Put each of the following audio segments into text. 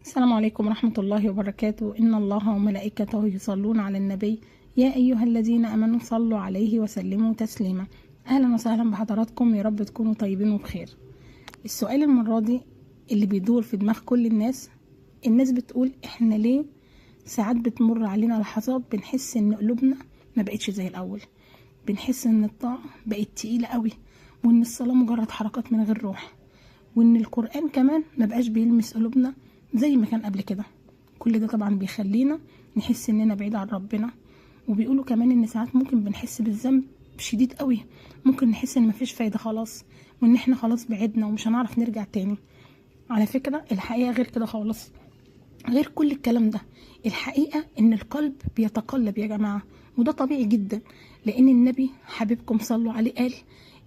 السلام عليكم ورحمة الله وبركاته. إن الله وملائكته يصلون على النبي يا أيها الذين آمنوا صلوا عليه وسلموا تسليما. أهلا وسهلا بحضراتكم، يا رب تكونوا طيبين وبخير. السؤال المرة دي اللي بيدور في دماغ كل الناس بتقول إحنا ليه ساعات بتمر علينا لحظات بنحس إن قلوبنا ما بقتش زي الأول، بنحس إن الطاعة بقت تقيلة قوي، وإن الصلاة مجرد حركات من غير روح، وإن القرآن كمان ما بقاش بيلمس قلوبنا زي ما كان قبل كده. كل ده طبعا بيخلينا نحس اننا بعيد عن ربنا. وبيقولوا كمان ان ساعات ممكن بنحس بالذنب شديد قوي، ممكن نحس ان مفيش فايدة خلاص، وان احنا خلاص بعدنا ومش هنعرف نرجع تاني. على فكرة الحقيقة غير كده خالص، غير كل الكلام ده. الحقيقة ان القلب بيتقلب يا جماعة، وده طبيعي جدا، لان النبي حبيبكم صلوا عليه قال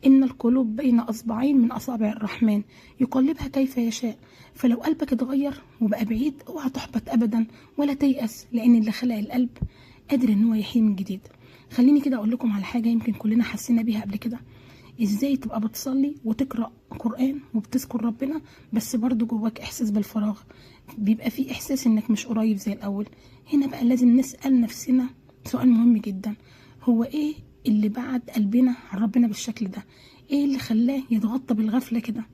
إن القلوب بين أصبعين من أصابع الرحمن يقلبها كيف يشاء. فلو قلبك اتغير وبقى بعيد اوعى تحبط أبدا ولا تيأس، لأن اللي خلق القلب قادر إن هو يحيي من جديد. خليني كده أقول لكم على حاجة يمكن كلنا حسينا بيها قبل كده. إزاي تبقى بتصلي وتقرأ قرآن وبتذكر ربنا بس برضو جواك إحساس بالفراغ، بيبقى فيه إحساس إنك مش قريب زي الأول. هنا بقى لازم نسأل نفسنا سؤال مهم جدا: هو إيه اللي بعد قلبنا عن ربنا بالشكل ده؟ ايه اللي خلاه يتغطى بالغفلة كده؟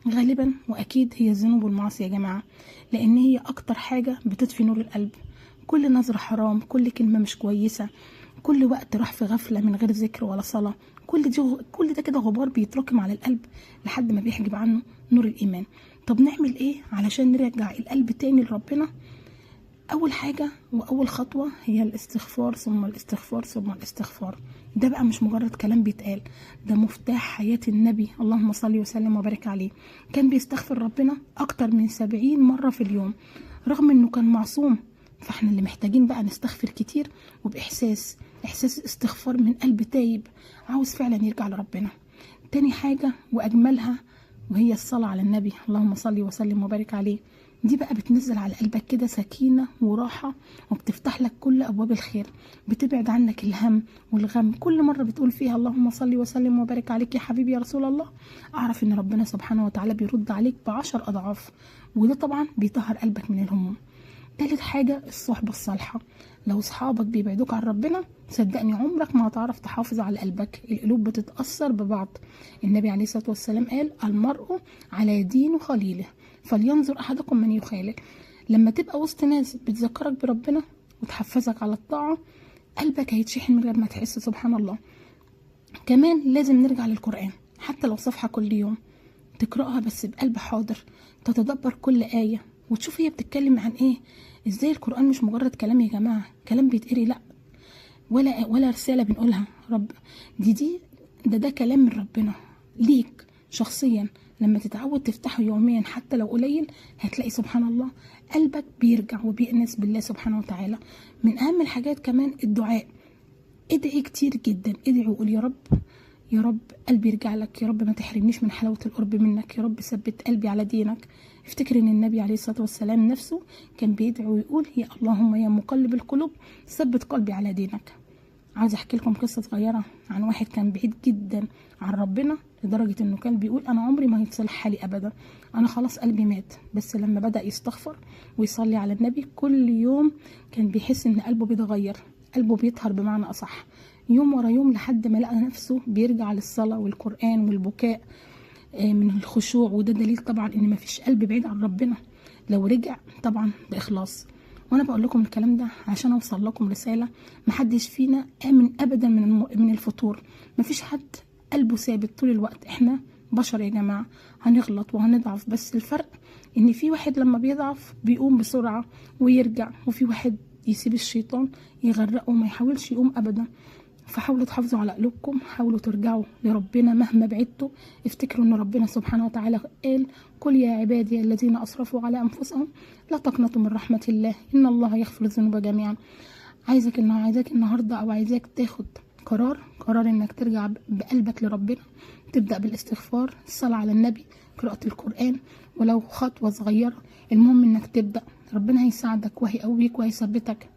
غالبا واكيد هي الذنوب والمعاصي يا جماعة، لان هي اكتر حاجة بتطفي نور القلب. كل نظرة حرام، كل كلمة مش كويسة، كل وقت راح في غفلة من غير ذكر ولا صلاة، كل ده كده غبار بيتراكم على القلب لحد ما بيحجب عنه نور الإيمان. طب نعمل ايه علشان نرجع القلب تاني لربنا؟ اول حاجة واول خطوة هي الاستغفار، ثم الاستغفار، ثم الاستغفار. ده بقى مش مجرد كلام بيتقال، ده مفتاح حياة النبي اللهم صل وسلم وبارك عليه. كان بيستغفر ربنا اكتر من 70 مرة في اليوم رغم انه كان معصوم. فاحنا اللي محتاجين بقى نستغفر كتير وباحساس، احساس استغفار من قلب تايب عاوز فعلا يرجع لربنا. تاني حاجة واجملها وهي الصلاة على النبي اللهم صل وسلم وبارك عليه. دي بقى بتنزل على قلبك كده سكينة وراحة، وبتفتح لك كل أبواب الخير، بتبعد عنك الهم والغم. كل مرة بتقول فيها اللهم صل وسلم وبارك عليك يا حبيبي يا رسول الله، أعرف إن ربنا سبحانه وتعالى بيرد عليك ب10 أضعاف، وده طبعا بيطهر قلبك من الهموم. تالت حاجة الصحبة الصالحة. لو صحابك بيبعدوك عن ربنا صدقني عمرك ما هتعرف تحافظ على قلبك، القلوب بتتأثر ببعض. النبي عليه الصلاة والسلام قال المرء على دين خليله فلينظر أحدكم من يخالل. لما تبقى وسط ناس بتذكرك بربنا وتحفزك على الطاعة قلبك هيتشحن من غير ما تحس، سبحان الله. كمان لازم نرجع للقرآن، حتى لو صفحة كل يوم تقرأها بس بقلب حاضر، تتدبر كل آية وتشوف هي بتتكلم عن ايه. ازاي القرآن مش مجرد كلام يا جماعة، كلام بيتقري، لا، ولا رسالة بنقولها رب، ده كلام من ربنا ليك شخصيا. لما تتعود تفتحه يوميا حتى لو قليل هتلاقي سبحان الله قلبك بيرجع وبيأنس بالله سبحانه وتعالى. من أهم الحاجات كمان الدعاء. ادعي كتير جدا، ادعي وقول يا رب، يا رب قلبي يرجع لك، يا رب ما تحرمنيش من حلاوة القرب منك، يا رب ثبت قلبي على دينك. افتكر ان النبي عليه الصلاة والسلام نفسه كان بيدعو ويقول يا اللهم يا مقلب القلوب ثبت قلبي على دينك. عايزه احكي لكم قصه صغيره عن واحد كان بعيد جدا عن ربنا لدرجه انه كان بيقول انا عمري ما هيتصلح حالي ابدا، انا خلاص قلبي مات. بس لما بدا يستغفر ويصلي على النبي كل يوم كان بيحس ان قلبه بيتغير، قلبه بيطهر بمعنى اصح، يوم ورا يوم لحد ما لقى نفسه بيرجع للصلاه والقران والبكاء من الخشوع. وده دليل طبعا ان مفيش قلب بعيد عن ربنا لو رجع طبعا باخلاص. وانا بقول لكم الكلام ده عشان اوصل لكم رساله: محدش فينا امن ابدا من الفتور، مفيش حد قلبه ثابت طول الوقت. احنا بشر يا جماعه، هنغلط وهنضعف، بس الفرق ان في واحد لما بيضعف بيقوم بسرعه ويرجع، وفي واحد يسيب الشيطان يغرقه وما يحاولش يقوم ابدا. فحاولوا تحافظوا على قلوبكم، حاولوا ترجعوا لربنا مهما بعدتوا. افتكروا ان ربنا سبحانه وتعالى قال قل يا عبادي الذين اسرفوا على انفسهم لا تقنطوا من رحمة الله ان الله يغفر الذنوب جميعا. عايزاك النهارده او عايزاك تاخد قرار انك ترجع بقلبك لربنا، تبدأ بالاستغفار، الصلاة على النبي، قراءة القرآن، ولو خطوة صغيرة المهم انك تبدأ. ربنا هيساعدك وهيقويك وهيثبتك.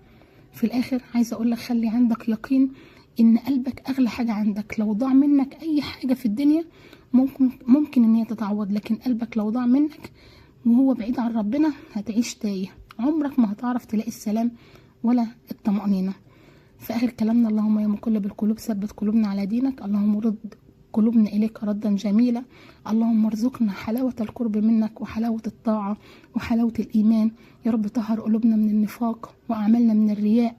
في الاخر عايزه اقول لك خلي عندك يقين ان قلبك اغلى حاجه عندك. لو ضاع منك اي حاجه في الدنيا ممكن ان هي تتعوض، لكن قلبك لو ضاع منك وهو بعيد عن ربنا هتعيش تايه، عمرك ما هتعرف تلاقي السلام ولا الطمأنينة. في آخر كلامنا: اللهم يا مقلب القلوب ثبت قلوبنا على دينك، اللهم رد قلوبنا إليك ردا جميلا، اللهم ارزقنا حلاوة القرب منك وحلاوة الطاعة وحلاوة الإيمان. يا رب طهر قلوبنا من النفاق وأعمالنا من الرياء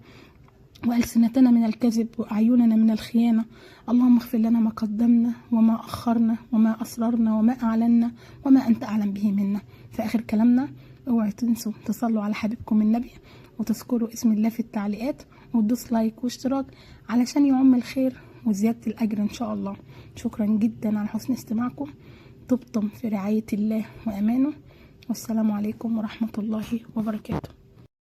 وألسنتنا من الكذب وأعيننا من الخيانة. اللهم اغفر لنا ما قدمنا وما أخرنا وما أسررنا وما أعلنا وما أنت أعلم به منا. في آخر كلامنا: اوعوا تنسوا تصلوا على حبيبكم النبي وتذكروا اسم الله في التعليقات وتدوس لايك واشتراك علشان يعم الخير وزيادة الأجر إن شاء الله. شكرا جدا على حسن استماعكم، طبتم في رعاية الله وأمانه، والسلام عليكم ورحمة الله وبركاته.